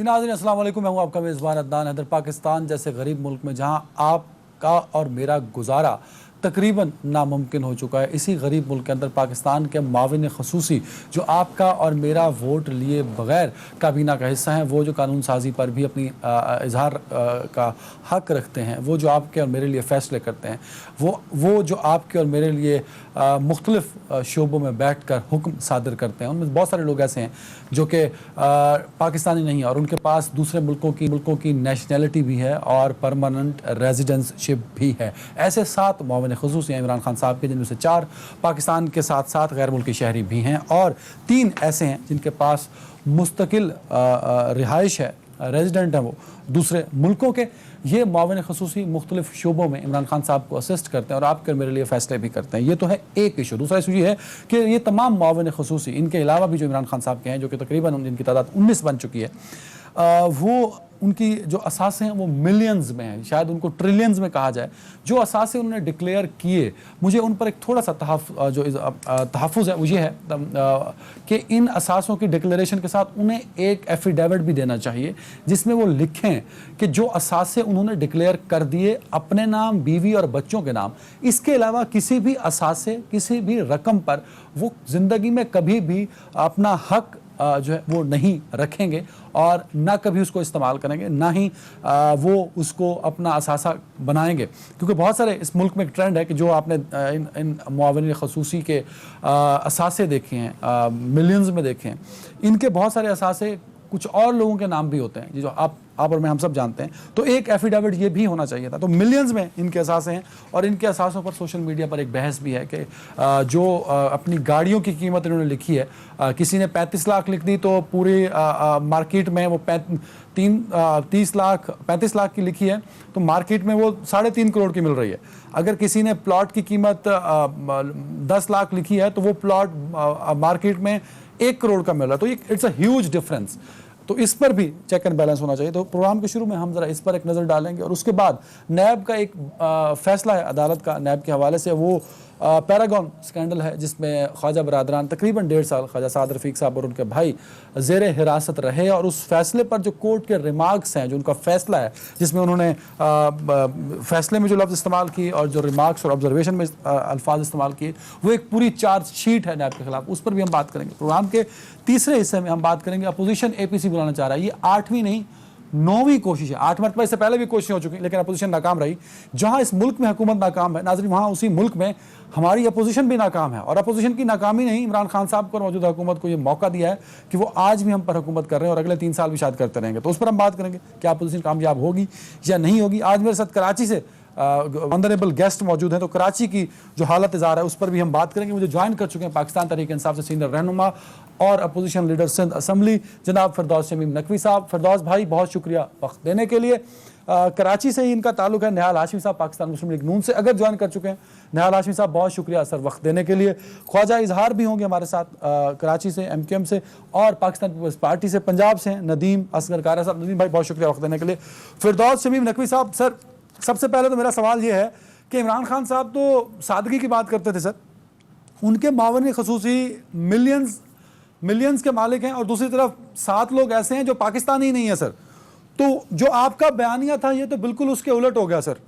नाज़रीन अस्सलाम वालेकुम, मैं हूं आपका मेज़बान अदनान हैदर। पाकिस्तान जैसे गरीब मुल्क में जहां आपका और मेरा गुजारा तकरीबन नामुमकिन हो चुका है, इसी गरीब मुल्क के अंदर पाकिस्तान के माविन खसूसी जो आपका और मेरा वोट लिए बगैर काबीना का हिस्सा हैं, वो जो कानून साजी पर भी अपनी इजहार का हक रखते हैं, वो जो आपके और मेरे लिए फ़ैसले करते हैं, वो जो आपके और मेरे लिए मुख्तलिफ शोबों में बैठ कर हुक्म सादर करते हैं, उनमें बहुत सारे लोग ऐसे हैं जो कि पाकिस्तानी नहीं है और उनके पास दूसरे मुल्कों की नेशनैलिटी भी है और परमानेंट रेजिडेंसशिप भी है। ऐसे 7 माविन ख़ुसूस हैं इमरान खान साहब के, जिनमें से 4 पाकिस्तान के साथ साथ गैर मुल्की शहरी भी हैं और 3 ऐसे हैं जिनके पास मुस्तकिल रिहाइश है, रेजिडेंट हैं वो दूसरे मुल्कों के। ये माविन ख़ुसूसी मुख्तलिफ शोबों में इमरान खान साहब को असिस्ट करते हैं और आपके मेरे लिए फ़ैसले भी करते हैं। ये तो है एक इशू। दूसरा इशू ये है कि ये तमाम माविन ख़ुसूसी, इनके अलावा भी जो इमरान खान साहब के हैं, जो कि तकरीबन जिनकी तादाद 19 बन चुकी है, वो उनकी जो असासे हैं वो मिलियंस में हैं, शायद उनको ट्रिलियंस में कहा जाए। जो असासे उन्होंने डिक्लेयर किए, मुझे उन पर एक थोड़ा सा तहफ़्फ़ुज़ है, वो ये है कि इन असासों की डिक्लेरेशन के साथ उन्हें एक एफिडेविट भी देना चाहिए जिसमें वो लिखें कि जो असासे उन्होंने डिक्लेयर कर दिए अपने नाम, बीवी और बच्चों के नाम, इसके अलावा किसी भी असासे, किसी भी रकम पर वो ज़िंदगी में कभी भी अपना हक जो है वो नहीं रखेंगे और ना कभी उसको इस्तेमाल करेंगे, ना ही वो उसको अपना असासा बनाएंगे। क्योंकि बहुत सारे इस मुल्क में एक ट्रेंड है कि जो आपने इन मुआविन ख़ुसूसी के असासे देखे हैं, मिलियंस में देखे हैं, इनके बहुत सारे असासे कुछ और लोगों के नाम भी होते हैं जो आप और मैं हम सब जानते हैं। तो एक एफिडेविट ये भी होना चाहिए था। तो मिलियंस में इनके असासे हैं और इनके असासों पर सोशल मीडिया पर एक बहस भी है कि जो अपनी गाड़ियों की कीमत इन्होंने लिखी है, किसी ने 35 लाख लिख दी तो पूरी मार्केट में वो 35 लाख की लिखी है तो मार्केट में वो 3.5 करोड़ की मिल रही है। अगर किसी ने प्लॉट की कीमत 10 लाख लिखी है तो वो प्लॉट मार्केट में 1 करोड़ का मिल रहा है। तो इट्स अ ह्यूज डिफरेंस। तो इस पर भी चेक एंड बैलेंस होना चाहिए। तो प्रोग्राम के शुरू में हम जरा इस पर एक नज़र डालेंगे और उसके बाद नैब का एक फैसला है अदालत का, नैब के हवाले से। वो पैरागॉन स्कैंडल है जिसमें ख्वाजा बरादरान तकरीबन 1.5 साल ख्वाजा साद रफ़ीक साहब और उनके भाई ज़ेर हिरासत रहे और उस फैसले पर जो कोर्ट के रिमार्क्स हैं, जो उनका फैसला है जिसमें उन्होंने फैसले में जो लफ्ज़ इस्तेमाल किए और जो रिमार्क्स और ऑब्जर्वेशन में अल्फाज इस्तेमाल किए, वो एक पूरी चार्जशीट है नैब के खिलाफ। उस पर भी हम बात करेंगे। प्रोग्राम के तीसरे हिस्से में हम बात करेंगे अपोजिशन APC बुलाना चाह रहा है। ये 8वीं नहीं 9वीं कोशिश है। 8 मरतबा इससे पहले भी कोशिशें हो चुकी लेकिन अपोजिशन नाकाम रही। जहां इस मुल्क में हुकूमत नाकाम है नाज़रीन, वहां उसी मुल्क में हमारी अपोजिशन भी नाकाम है। और अपोजिशन की नाकामी नहीं, इमरान खान साहब को और मौजूदा हुकूमत को ये मौका दिया है कि वो आज भी हम पर हुकूमत कर रहे हैं और अगले 3 साल भी शायद करते रहेंगे। तो उस पर हम बात करेंगे क्या अपोजिशन कामयाब होगी या नहीं होगी। आज मेरे साथ कराची से ऑनरेबल गेस्ट मौजूद हैं, तो कराची की जो हालत इज़ार है उस पर भी हम बात करेंगे। मुझे ज्वाइन कर चुके हैं पाकिस्तान तहरीक इंसाफ से सीनियर रहनुमा और अपोजिशन लीडर सिंध असम्बली जनाब फिरदौस शमीम नकवी साहब। फिरदौस भाई बहुत शुक्रिया वक्त देने के लिए। कराची से ही इनका ताल्लुक है। निहाल हाशमी साहब पाकिस्तान मुस्लिम लीग नून से अगर ज्वाइन कर चुके हैं। निहाल हाशमी साहब बहुत शुक्रिया सर वक्त देने के लिए। ख्वाजा इजहार भी होंगे हमारे साथ कराची से, MQM से और पाकिस्तान पीपल्स पार्टी से, पंजाब से नदीम असगर कारा साहब। नदीम भाई बहुत शुक्रिया वक्त देने के लिए। फिरदौस शमीम नकवी साहब, सर सबसे पहले तो मेरा सवाल ये है कि इमरान खान साहब तो सादगी की बात करते थे सर, उनके मावनी खसूसी मिलियंस के मालिक हैं और दूसरी तरफ 7 लोग ऐसे हैं जो पाकिस्तानी नहीं है सर। तो जो आपका बयानिया था ये तो बिल्कुल उसके उलट हो गया सर।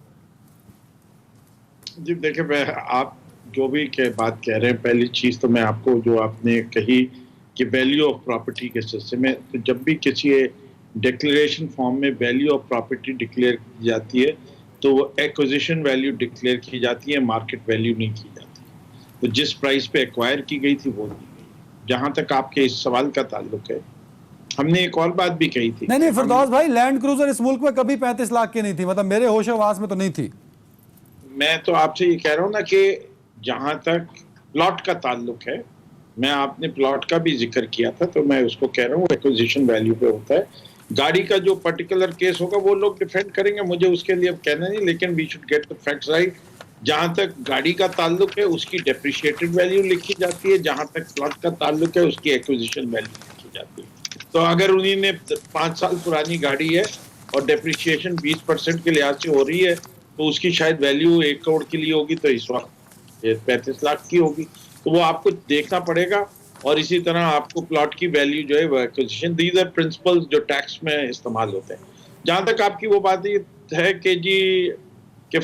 जी देखिए, आप जो भी बात कह रहे हैं, पहली चीज तो मैं आपको जो आपने कही कि वैल्यू ऑफ प्रॉपर्टी के सिलसिले में, तो जब भी किसी डिक्लेरेशन फॉर्म में वैल्यू ऑफ प्रॉपर्टी डिक्लेयर की जाती है तो वो एक्विजिशन वैल्यू डिक्लेयर की जाती है, मार्केट वैल्यू नहीं की जाती। तो जिस प्राइस पे एक्वायर की गई थी वो दी गई। जहां तक आपके इस सवाल का ताल्लुक है, हमने एक और बात भी कही थी। नहीं फिरदौस भाई, लैंड क्रूजर इस मुल्क में कभी 35 लाख की नहीं थी, मतलब मेरे होश-ए-वास में तो नहीं थी। मैं तो आपसे ये कह रहा हूँ ना कि जहां तक प्लॉट का ताल्लुक है, मैं आपने प्लॉट का भी जिक्र किया था तो मैं उसको कह रहा हूँ एक्विजिशन वैल्यू पे होता है। गाड़ी का जो पर्टिकुलर केस होगा वो लोग डिफेंड करेंगे, मुझे उसके लिए अब कहना नहीं, लेकिन we should get the facts right. जहां तक गाड़ी का ताल्लुक है उसकी डेप्रिशिएटेड वैल्यू लिखी जाती है, जहां तक प्लॉट का ताल्लुक है उसकी एक्विजिशन वैल्यू लिखी जाती है। तो अगर उन्हीं ने 5 साल पुरानी गाड़ी है और डेप्रिशिएशन 20% के लिहाज से हो रही है तो उसकी शायद वैल्यू 1 करोड़ के लिए होगी, तो इस वक्त 35 लाख की होगी। तो वो आपको देखना पड़ेगा और इसी तरह आपको प्लॉट की वैल्यू जो है वो एक्विजिशन, दीज आर प्रिंसिपल्स जो टैक्स में इस्तेमाल होते हैं। जहां तक आपकी वो बात है कि जी कि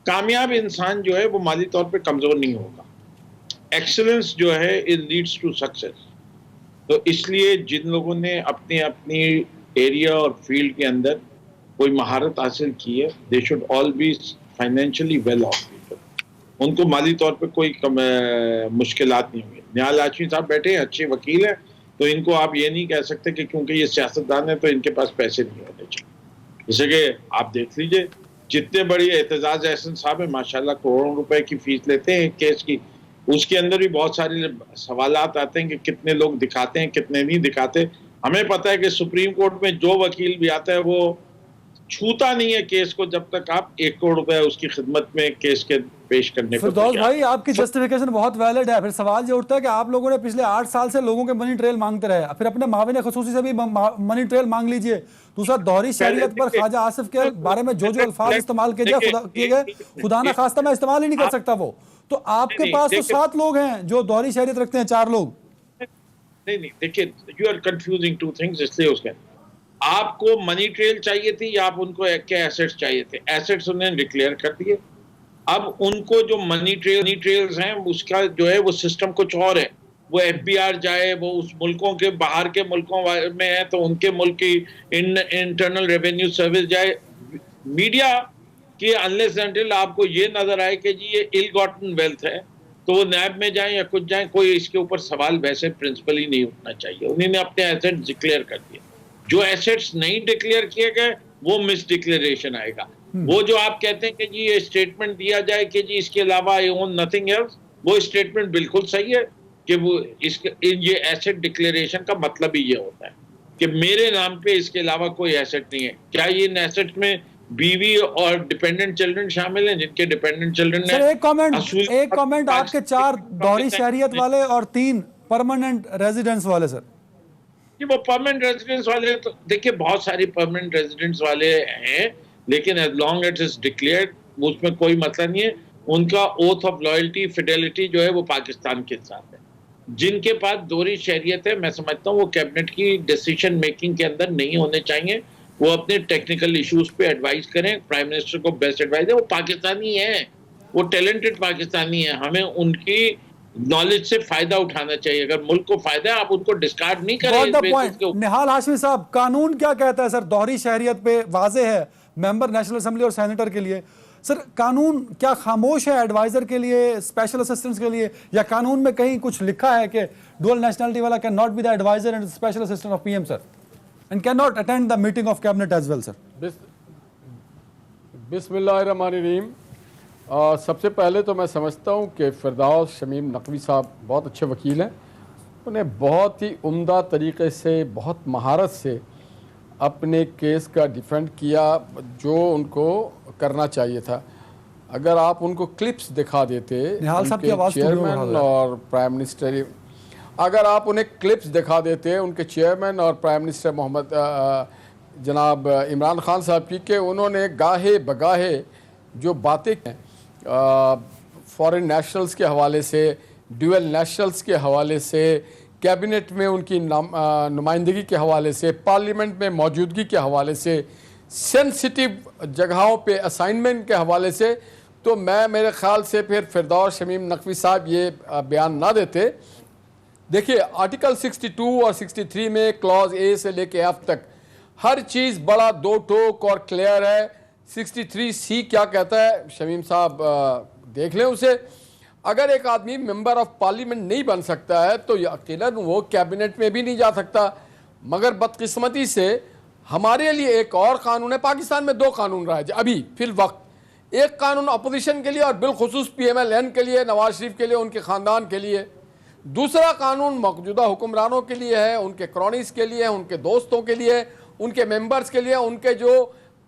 कामयाब इंसान जो है वो माली तौर पे कमजोर नहीं होगा। एक्सीलेंस जो है इट लीड्स टू सक्सेस। तो इसलिए जिन लोगों ने अपनी अपनी एरिया और फील्ड के अंदर कोई महारत हासिल की है, they should all be financially well of people. उनको माली तौर पे कोई मुश्किलात नहीं होंगी। निहाल हाशमी साहब बैठे हैं, अच्छे वकील हैं, तो इनको आप ये नहीं कह सकते कि क्योंकि ये सियासतदान है तो इनके पास पैसे नहीं होने चाहिए। जैसे कि आप देख लीजिए, जितने बड़ी एतजाज एहसन साहब है, माशाल्लाह करोड़ों रुपए की फीस लेते हैं केस की। उसके अंदर भी बहुत सारे सवालात आते हैं कि कितने लोग दिखाते हैं, कितने नहीं दिखाते। हमें पता है कि सुप्रीम कोर्ट में जो वकील भी आता है वो छूता नहीं है केस को जब तक आप 1 करोड़ रुपए उसकी खिदमत में केस के पेश करने को फिरदौस भाई, आपकी जस्टिफिकेशन बहुत वैलिड है। फिर सवाल ये उठता है कि आप लोगों ने पिछले 8 साल से लोगों के मनी ट्रेल मांगते रहे, फिर अपने माविन खसूसी से भी मनी ट्रेल मांग लीजिए। दूसरा, दोहरी शरीयत पर ख्वाजा आसिफ के बारे में जो अल्फाज इस्तेमाल किए गए, खुदा ना खास्ता मैं इस्तेमाल ही नहीं कर सकता वो। तो आपके पास तो 7 लोग हैं जो दोहरी शरीयत रखते हैं, 4 लोग। नहीं, देखिए, you are confusing two things. इसलिए उसके आपको मनी ट्रेल चाहिए थी या आप उनको क्या एसेट्स चाहिए थे? एसेट्स उन्होंने डिक्लेयर कर दिए। अब उनको जो मनी ट्रेल्स हैं उसका जो है वो सिस्टम कुछ और है। वो एफबीआर जाए, वो उस मुल्कों के बाहर के मुल्कों में है तो उनके मुल्क की इंटरनल रेवेन्यू सर्विस जाए। मीडिया की अनलेस अनटिल आपको ये नजर आए कि जी ये इल गॉटन वेल्थ है तो वो नैब में जाए या कुछ जाए, कोई इसके ऊपर सवाल वैसे प्रिंसिपल ही नहीं उठना चाहिए। उन्होंने अपने एसेट्स डिक्लेयर कर दिए। जो एसेट्स नहीं डिक्लेयर किए गए वो मिस डिक्लेरेशन आएगा। वो जो आप कहते हैं कि जी ये स्टेटमेंट दिया जाए कि जी इसके अलावा आई ओन नथिंग एल्स, वो स्टेटमेंट बिल्कुल सही है कि वो ये एसेट डिक्लेरेशन का मतलब ही ये होता है कि मेरे नाम पे इसके अलावा कोई एसेट नहीं है। क्या ये इन एसेट्स में बीवी और डिपेंडेंट चिल्ड्रन शामिल हैं? जिनके डिपेंडेंट चिल्ड्रन सर, एक कमेंट आपके 4 दोहरी शहरियत वाले और 3 परमानेंट रेजिडेंस वाले। सर वो परमानेंट रेजिडेंस वाले तो देखिए बहुत सारे परमानेंट रेजिडेंस वाले हैं, लेकिन as long as is declared उसमें कोई मतलब नहीं है। उनका ओथ ऑफ लॉयल्टी फिडेलिटी जो है वो पाकिस्तान के साथ है। जिनके पास दोहरी शहरियत है, मैं समझता हूँ वो कैबिनेट की डिसीजन मेकिंग के अंदर नहीं होने चाहिए। वो अपने टेक्निकल इश्यूज पे एडवाइस करें, प्राइम मिनिस्टर को बेस्ट एडवाइस है। वो पाकिस्तानी है, वो टैलेंटेड पाकिस्तानी है। हमें उनकी नॉलेज से फायदा उठाना चाहिए। अगर मुल्क को फायदा है आप उनको डिस्कार्ड नहीं करें। निहाल हाशमी साहब, कानून क्या कहता है सर दोहरी शहरियत पे? वाजे है मेंबर नेशनल असेंबली और सेनेटर के लिए। सर कानून क्या खामोश है एडवाइजर के लिए, स्पेशल असिस्टेंट्स के लिए, या कानून में कहीं कुछ लिखा है कि डुअल नेशनलिटी वाला can not be the adviser and special assistant of PM sir and can not attend the meeting of cabinet as well? Sir बिस्मिल्लाहिर्रहमानिर्रहीम। सबसे पहले तो मैं समझता हूँ कि फिरदौस शमीम नकवी साहब बहुत अच्छे वकील हैं। उन्हें बहुत ही उम्दा तरीके से, बहुत महारत से अपने केस का डिफेंड किया जो उनको करना चाहिए था। अगर आप उनको क्लिप्स दिखा देते उनके चेयरमैन और प्राइम मिनिस्टर, अगर आप उन्हें क्लिप्स दिखा देते उनके चेयरमैन और प्राइम मिनिस्टर मोहम्मद जनाब इमरान खान साहब की, कि उन्होंने गाहे बगाहे जो बातें फॉरेन नेशनल्स के हवाले से, ड्यूअल नेशनल्स के हवाले से, कैबिनेट में उनकी नुमाइंदगी के हवाले से, पार्लियामेंट में मौजूदगी के हवाले से, सेंसिटिव जगहों पे असाइनमेंट के हवाले से, तो मेरे ख्याल से फिर फिरदौस शमीम नकवी साहब ये बयान ना देते। देखिए आर्टिकल 62 और 63 में क्लॉज ए से लेके एफ तक हर चीज़ बड़ा दो टोक और क्लियर है। 63C क्या कहता है शमीम साहब देख लें उसे। अगर एक आदमी मेंबर ऑफ पार्लियामेंट नहीं बन सकता है तो यकीनन वो कैबिनेट में भी नहीं जा सकता। मगर बदकिस्मती से हमारे लिए एक और कानून है। पाकिस्तान में 2 कानून रहा है अभी फिल वक्त। एक कानून अपोजिशन के लिए और बिलखुसूस PMLN के लिए, नवाज शरीफ के लिए, उनके ख़ानदान के लिए। दूसरा कानून मौजूदा हुक्मरानों के लिए है, उनके क्रॉनीज के लिए, उनके दोस्तों के लिए, उनके मेंबर्स के लिए, उनके जो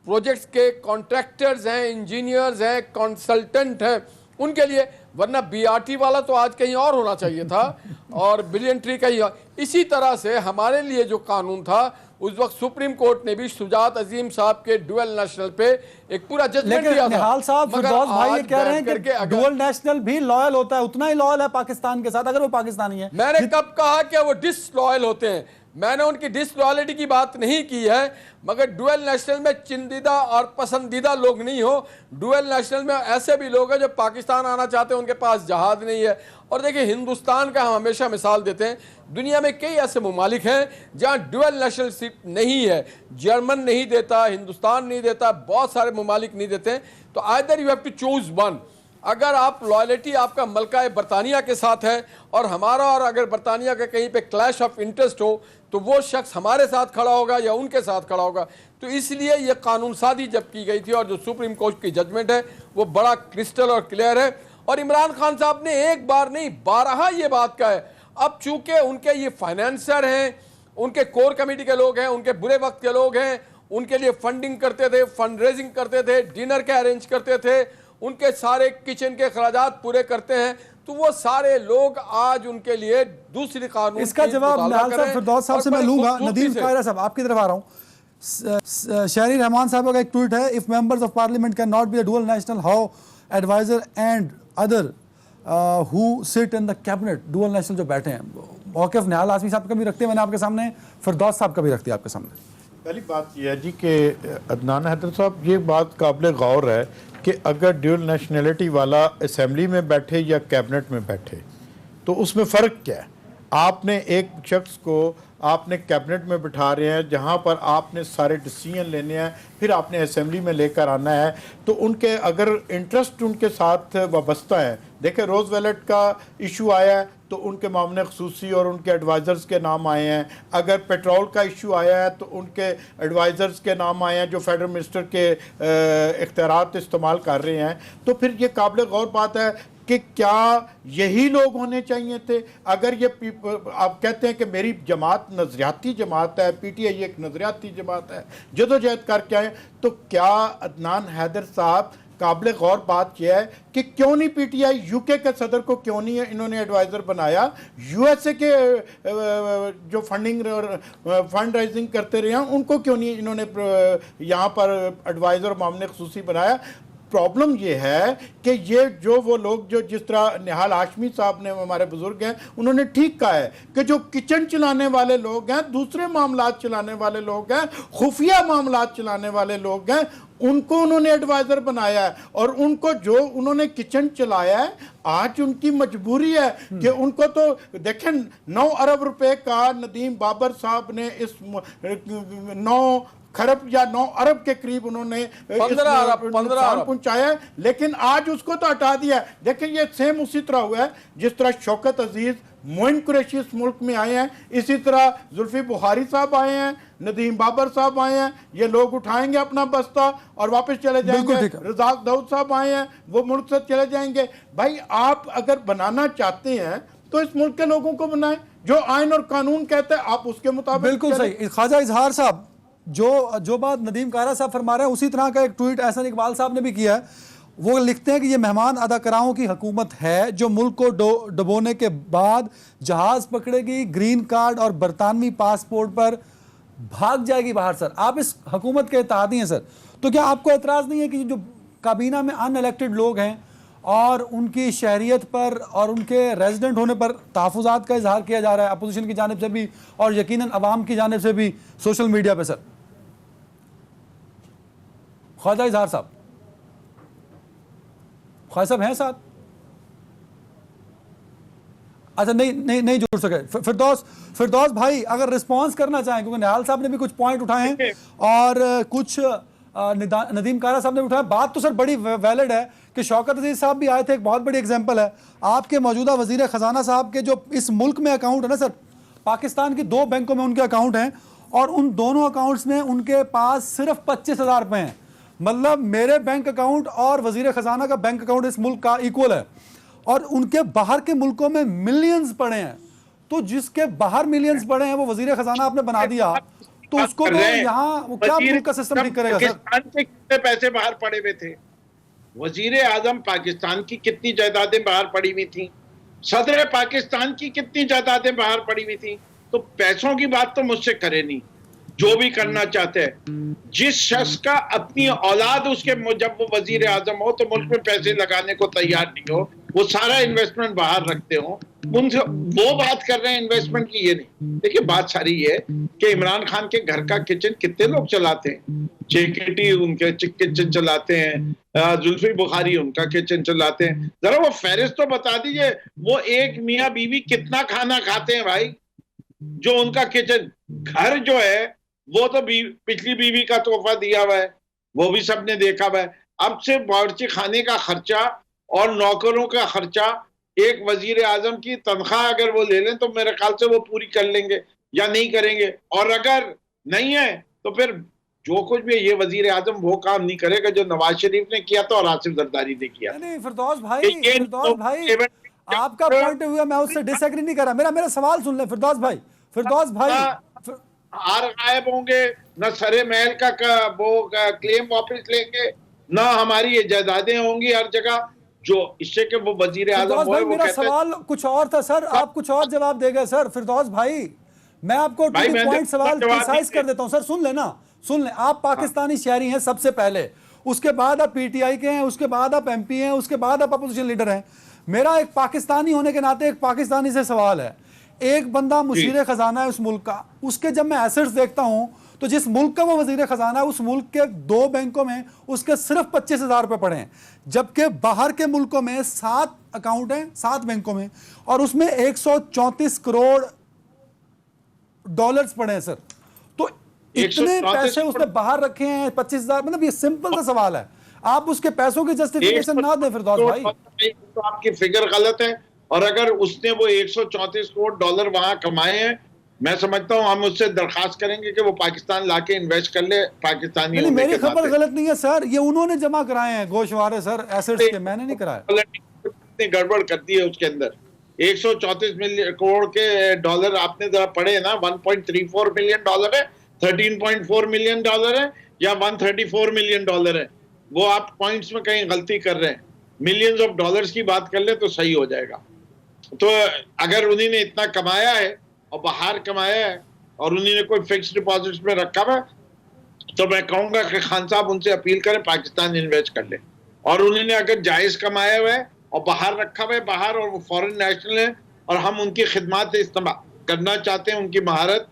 प्रोजेक्ट्स के कॉन्ट्रैक्टर्स हैं, इंजीनियर्स हैं, कंसल्टेंट हैं, उनके लिए। वरना BRT वाला तो आज कहीं और होना चाहिए था और बिलियन ट्री कहीं और। इसी तरह से हमारे लिए जो कानून था उस वक्त सुप्रीम कोर्ट ने भी शुजात अजीम साहब के डुअल नेशनल पे एक पूरा जजमेंट लेकिन दिया था। निहाल साहब, मगर फिरदौस भाई ये आज कह रहे हैं बैठ कि करके अगर- डुअल नेशनल भी लॉयल होता है, उतना ही लॉयल है पाकिस्तान के साथ अगर वो पाकिस्तानी है। मैंने कब कहा कि वो डिसलॉयल होते हैं? मैंने उनकी डिसलॉयलिटी की बात नहीं की है, मगर डुअल नेशनल में चिंदीदा और पसंदीदा लोग नहीं हो। डुअल नेशनल में ऐसे भी लोग हैं जो पाकिस्तान आना चाहते हैं, उनके पास जहाज नहीं है। और देखिए, हिंदुस्तान का हम हमेशा मिसाल देते हैं, दुनिया में कई ऐसे ममालिक हैं जहां डुअल नेशनलशिप नहीं है। जर्मन नहीं देता, हिंदुस्तान नहीं देता, बहुत सारे ममालिक नहीं देते हैं। तो either you have to choose one. अगर आप लॉयल्टी आपका मलका बरतानिया के साथ है और हमारा, और अगर बरतानिया का कहीं पे क्लैश ऑफ इंटरेस्ट हो, तो वो शख्स हमारे साथ खड़ा होगा या उनके साथ खड़ा होगा। तो इसलिए ये कानून साजी जब की गई थी, और जो सुप्रीम कोर्ट की जजमेंट है वो बड़ा क्रिस्टल और क्लियर है। और इमरान खान साहब ने एक बार नहीं 12 ये बात कहा है। अब चूंकि उनके ये फाइनेंसर हैं, उनके कोर कमेटी के लोग हैं, उनके बुरे वक्त के लोग हैं, उनके लिए फंडिंग करते थे, फंड रेजिंग करते थे, डिनर के अरेंज करते थे, उनके सारे किचन के खर्चात पूरे करते हैं, तो वो सारे लोग आज उनके लिए दूसरी कानून इसका जवाब निहाल साहब, फिरदौस साहब से मैं लूंगा। नदीम कायरा साहब, आपकी तरफ आ रहा हूं। शहरी रहमान साहब का एक ट्वीट है, if members of parliament can not be a dual national, how adviser and other who sit in the cabinet, dual national जो बैठे हैं। मौक़िफ़ निहाल हाशमी साहब का भी रखते हैं मैंने आपके सामने, फिरदौस साहब का भी रखती है आपके सामने। पहली बात यह है जी कि अदनान हैदर साहब, ये बात काबिल गौर है कि अगर ड्यूल नेशनलिटी वाला असेंबली में बैठे या कैबिनेट में बैठे तो उसमें फ़र्क क्या है। आपने एक शख्स को आपने कैबिनेट में बिठा रहे हैं जहां पर आपने सारे डिसीजन लेने हैं, फिर आपने असेंबली में लेकर आना है, तो उनके अगर इंटरेस्ट उनके साथ वाबस्ता है। देखें, रोज़ वेलेट का इशू आया है तो उनके मामले खसूसी और उनके एडवाइज़र्स के नाम आए हैं। अगर पेट्रोल का इशू आया है तो उनके एडवाइज़र्स के नाम आए हैं जो फेडरल मिनिस्टर के इख्तियारात इस्तेमाल कर रहे हैं। तो फिर ये काबिल गौर बात है कि क्या यही लोग होने चाहिए थे। अगर ये आप कहते हैं कि मेरी जमात नज़रियाती जमात है, PTI एक नज़रियाती जमात है, जदोजहद करके आए, तो क्या अदनान हैदर साहब, काबिल गौर बात यह है कि क्यों नहीं PTI UK के सदर को क्यों नहीं इन्होंने एडवाइज़र बनाया। USA के जो फंड राइजिंग करते रहे हैं उनको क्यों नहीं इन्होंने यहाँ पर एडवाइज़र मामले खसूसी बनाया। प्रॉब्लम ये है कि ये जो वो लोग जो जिस तरह निहाल हाशमी साहब ने, हमारे बुजुर्ग हैं, उन्होंने ठीक कहा है कि जो किचन चलाने वाले लोग हैं, दूसरे मामलात चलाने वाले लोग हैं, खुफिया मामलात चलाने वाले लोग हैं, उनको उन्होंने एडवाइज़र बनाया है। और उनको जो उन्होंने किचन चलाया है, आज उनकी मजबूरी है कि उनको तो देखें 9 अरब रुपए का नदीम बाबर साहब ने इस 9 खरब या 9 अरब के करीब उन्होंने 15 अरब पहुंचाया है, लेकिन आज उसको तो हटा दिया है। देखिए, ये सेम उसी तरह हुआ है जिस तरह शौकत अजीज, मोइन कुरैशी इस मुल्क में आए हैं, इसी तरह जुल्फी बुखारी साहब आए हैं, नदीम बाबर साहब आए हैं। ये लोग उठाएंगे अपना बस्ता और वापस चले जाएंगे। रज़ाक दाऊद साहब आए हैं, वो मुल्क से चले जाएंगे। भाई, आप अगर बनाना चाहते हैं तो इस मुल्क के लोगों को बनाएं, जो आइन और कानून कहते हैं आप उसके मुताबिक। बिल्कुल सही। ख्वाजा इजहार साहब, जो बात नदीम कायरा साहब फरमा रहे हैं, उसी तरह का एक ट्वीट एहसन इकबाल साहब ने भी किया है। वो लिखते हैं कि ये मेहमान अदाकाराओं की हुकूमत है जो मुल्क को डुबोने के बाद जहाज़ पकड़ेगी, ग्रीन कार्ड और बरतानवी पासपोर्ट पर भाग जाएगी बाहर। सर, आप इस हुकूमत के इत्तेहादी हैं सर, तो क्या आपको एतराज़ नहीं है कि जो काबीना में अनइलेक्टेड लोग हैं और उनकी शहरियत पर और उनके रेजिडेंट होने पर तहफ़्फ़ुज़ात का इजहार किया जा रहा है अपोजिशन की जानिब से भी और यकीनन अवाम की जानिब से भी सोशल मीडिया पर। सर, ख्वाजा इजहार साहब, ख्वाजा साहब हैं साथ? अच्छा, नहीं जुड़ सके। फिरदौस भाई, अगर रिस्पांस करना चाहें, क्योंकि निहाल साहब ने भी कुछ पॉइंट उठाए हैं और कुछ नदीम कायरा साहब ने उठाया। बात तो सर बड़ी वैलिड है कि शौकत अजीज साहब भी आए थे, एक बहुत बड़ी एग्जांपल है। आपके मौजूदा वजीर खजाना साहब के जो इस मुल्क में अकाउंट है ना सर, पाकिस्तान की 2 बैंकों में उनके अकाउंट हैं और उन दोनों अकाउंट्स में उनके पास सिर्फ 25,000 रुपये हैं। मतलब मेरे बैंक अकाउंट और वजीर खजाना का बैंक अकाउंट इस मुल्क का इक्वल है, और उनके बाहर के मुल्कों में मिलियंस पड़े हैं। तो जिसके बाहर मिलियंस पड़े हैं वो वजीर खजाना आपने बना दिया, तो उसको तो यहाँ वो क्या मुल्क का सिस्टम ठीक करेगा सर? पाकिस्तान के कितने पैसे बाहर पड़े हुए थे? वजीर आजम पाकिस्तान की कितनी जायदादें बाहर पड़ी हुई थी? सदर पाकिस्तान की कितनी जायदादें बाहर पड़ी हुई थी? तो पैसों की बात तो मुझसे करे नहीं। जो भी करना चाहते हैं। जिस शख्स का अपनी औलाद उसके जब वो वजीर आजम हो तो मुल्क में पैसे लगाने को तैयार नहीं हो, वो सारा इन्वेस्टमेंट बाहर रखते हो, उनसे वो बात कर रहे हैं इन्वेस्टमेंट की। ये नहीं, देखिए बात सारी ये है कि इमरान खान के घर का किचन कितने लोग चलाते हैं। जेकेटी उनके किचन चलाते हैं, जुल्फी बुखारी उनका किचन चलाते हैं। जरा वो फहरिस्त तो बता दीजिए, वो एक मियाँ बीवी कितना खाना खाते हैं भाई, जो उनका किचन। घर जो है वो तो पिछली बीवी का तोहफा दिया हुआ है, वो भी सबने देखा हुआ है। अब से बावर्ची खाने का खर्चा और नौकरों का खर्चा, एक वजीर आजम की तनख्वाह अगर वो ले लें तो मेरे ख्याल से वो पूरी कर लेंगे या नहीं करेंगे। और अगर नहीं है तो फिर जो कुछ भी ये वजीर आजम वो काम नहीं करेगा जो नवाज शरीफ ने किया था और आसिफ जरदारी ने किया। नहीं फिरदौस भाई, आपका पॉइंट हुआ, मैं उससे डिसएग्री नहीं कर रहा। मेरा सवाल सुन ले फिरदौस भाई। हार गायब होंगे, न सरे महल का वो क्लेम वापस लेंगे, ना हमारी ये जायदादें होंगी हर जगह। जो इससे कि वो वजीर आजम हो, मेरा सवाल कुछ और था सर, आप कुछ और जवाब देगा सर। फिरदौस भाई, मैं आपको पॉइंट सवाल प्रिसाइज कर देता हूं सर, सुन ले। आप पाकिस्तानी शहरी हैं सबसे पहले, उसके बाद आप पीटीआई के हैं, उसके बाद आप एमपी हैं, उसके बाद आप अपोजिशन लीडर हैं। मेरा एक पाकिस्तानी होने के नाते एक पाकिस्तानी से सवाल है। एक बंदा मुशीर खजाना है उस मुल्क का, उसके जब मैं एसेट्स देखता हूं तो जिस मुल्क का वो वजीर खजाना है, उस मुल्क के 2 बैंकों में उसके सिर्फ 25,000 रुपए पड़े हैं, जबकि बाहर के मुल्कों में 7 अकाउंट हैं, 7 बैंकों में, और उसमें 134 करोड़ डॉलर्स पड़े हैं सर। तो इतने पैसे उसने बाहर रखे हैं 25,000, मतलब ये सिंपल सा सवाल है, आप उसके पैसों की जस्टिफिकेशन ना दें फिरदौस भाई। तो आपकी फिगर गलत है। और अगर उसने वो 134 करोड़ डॉलर वहां कमाए हैं, मैं समझता हूं हम उससे दरखास्त करेंगे कि वो पाकिस्तान लाके इन्वेस्ट कर ले। पाकिस्तानी नहीं, मेरी खबर गलत नहीं है सर, ये उन्होंने जमा कराए हैं गोशवारे सर एसेट्स के, मैंने नहीं कराया। गड़बड़ कर दी है उसके अंदर। 134 मिलियन करोड़ के डॉलर आपने जरा पढ़े ना, 1.34 मिलियन डॉलर है, 13.4 मिलियन डॉलर है या 134 मिलियन डॉलर है, वो आप पॉइंट्स में कहीं गलती कर रहे हैं। मिलियंस ऑफ डॉलर्स की बात कर ले तो सही हो जाएगा। तो अगर उन्होंने इतना कमाया है और बाहर कमाया है और उन्होंने कोई फिक्स डिपॉजिट्स में रखा हुआ, तो मैं कहूंगा कि खान साहब उनसे अपील करें पाकिस्तान इन्वेस्ट कर ले। और उन्होंने अगर जायज कमाया हुआ है और बाहर रखा हुआ है बाहर, और वो फॉरेन नेशनल है और हम उनकी खिदमत इस्तेमाल करना चाहते हैं, उनकी महारत,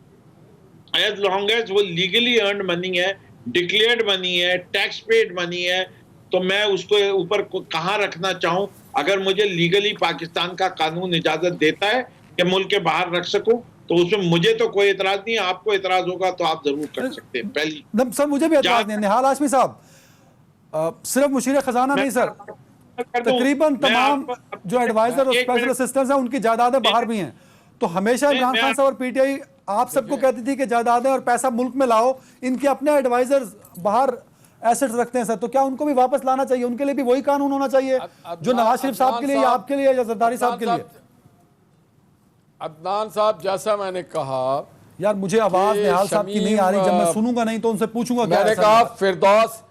एज लॉन्ग एज वो लीगली अर्न मनी है, डिक्लेयर्ड मनी है, टैक्स पेड मनी है, तो मैं उसको ऊपर कहाँ रखना चाहूँ। अगर मुझे लीगली पाकिस्तान का कानून इजाजत देता है कि मुल्क के बाहर रख सकूं, तो उसमें मुझे तो कोई एतराज नहीं है। आपको एतराज होगा तो आप जरूर कर सकते हैं। पहली सर मुझे भी एतराज नहीं है। निहाल हाशमी साहब, सिर्फ मुशीर खजाना नहीं सर, तकरीबन तमाम जो एडवाइजर और स्पेशल असिस्टेंट्स हैं उनकी जायदादें बाहर भी हैं। तो हमेशा इमरान खान साहब और पीटीआई आप सबको कहती थी कि जायदादें और पैसा मुल्क में लाओ, इनके अपने एडवाइजर्स बाहर एसेट्स रखते हैं सर, तो क्या उनको भी वापस लाना चाहिए? उनके लिए भी वही कानून होना चाहिए जो नवाज शरीफ साहब के लिए या आपके लिए या जरदारी साहब के लिए? अदनान साहब, जैसा मैंने कहा, यार मुझे आवाज निहाल साहब की नहीं आ रही, जब मैं सुनूंगा नहीं तो उनसे पूछूंगा क्या। मैंने कहा फिरदौस,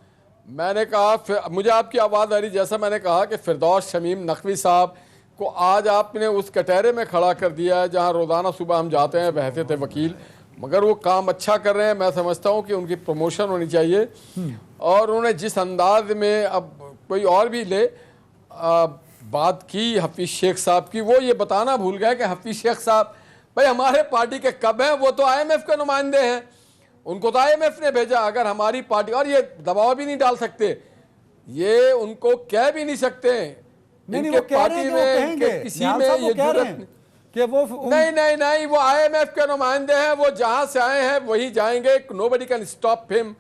मुझे आपकी आवाज आ रही, जैसा मैंने कहा कि फिरदौस शमीम नकवी साहब को आज आपने उस कटहरे में खड़ा कर दिया है जहां रोजाना सुबह हम जाते हैं बहते थे वकील, मगर वो काम अच्छा कर रहे हैं। मैं समझता हूं कि उनकी प्रमोशन होनी चाहिए। और उन्होंने जिस अंदाज में, अब कोई और भी ले, बात की हफीज शेख साहब की, वो ये बताना भूल गए कि हफीज शेख साहब भाई हमारे पार्टी के कब हैं? वो तो IMF के नुमाइंदे हैं, उनको तो IMF ने भेजा। अगर हमारी पार्टी, और ये दबाव भी नहीं डाल सकते, ये उनको कह भी नहीं सकते, नहीं वो कह रहे हैं, किसी में ये जरूरत कि वो नहीं, वो IMF के नुमाइंदे हैं, वो जहां से आए हैं वही जाएंगे। Nobody can stop him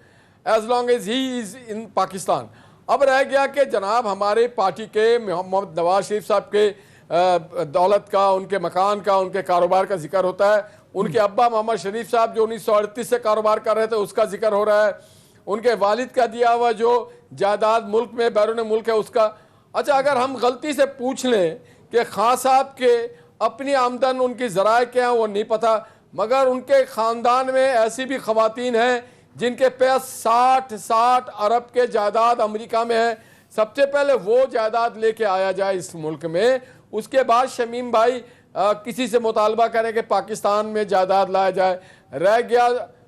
as long as he is in Pakistan. अब रह गया कि जनाब हमारे पार्टी के मोहम्मद नवाज शरीफ साहब के दौलत का, उनके मकान का, उनके कारोबार का जिक्र होता है। उनके अब्बा मोहम्मद शरीफ साहब जो 1938 से कारोबार कर रहे थे उसका जिक्र हो रहा है। उनके वालिद का दिया हुआ जो जायदाद मुल्क में बैरून मुल्क है उसका। अच्छा, अगर हम गलती से पूछ लें कि खान साहब के अपनी आमदन, उनकी ज़राए क्या हैं वो नहीं पता, मगर उनके ख़ानदान में ऐसी भी ख़वातीन हैं जिनके पास 60 अरब के जायदाद अमेरिका में है। सबसे पहले वो जायदाद लेके आया जाए इस मुल्क में, उसके बाद शमीम भाई किसी से मुतालबा करें कि पाकिस्तान में जायदाद लाया जाए। रह गया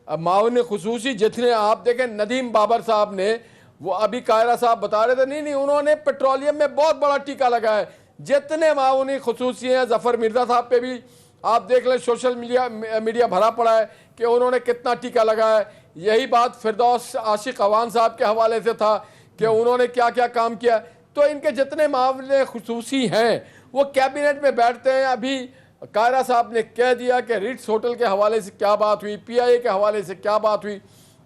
मावन खुसूसी जितने आप देखें, नदीम बाबर साहब ने, वो अभी कायरा साहब बता रहे थे, नहीं उन्होंने पेट्रोलियम में बहुत बड़ा टीका लगाया है। जितने मावनी खुसूसी हैं, जफर मिर्जा साहब पे भी आप देख लें, सोशल मीडिया भरा पड़ा है कि उन्होंने कितना टीका लगाया है। यही बात फिरदौस आशिक अवान साहब के हवाले से था कि उन्होंने क्या क्या काम किया। तो इनके जितने मामले खुसूसी हैं वो कैबिनेट में बैठते हैं। अभी कायरा साहब ने कह दिया कि रिट्स होटल के हवाले से क्या बात हुई, PIA के हवाले से क्या बात हुई।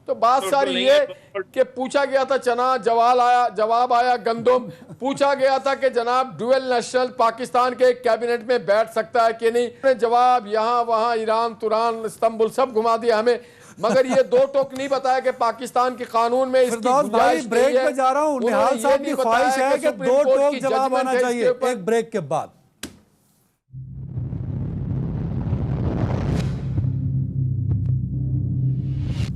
तो बात सारी ये कि पूछा गया था चना, जवाब आया गंदम। पूछा गया था कि जनाब डुअल नेशनल पाकिस्तान के कैबिनेट में बैठ सकता है कि नहीं, जवाब यहाँ वहाँ, ईरान, तुरान, इस्तांबुल सब घुमा दिया हमें, मगर ये दो टोक नहीं बताया कि पाकिस्तान के कानून में इसकी गुंजाइश ब्रेक नहीं है। पे जा रहा हूँ, निहाल साहब की ख्वाहिश है कि दो टोक जवाब आना चाहिए एक ब्रेक के बाद।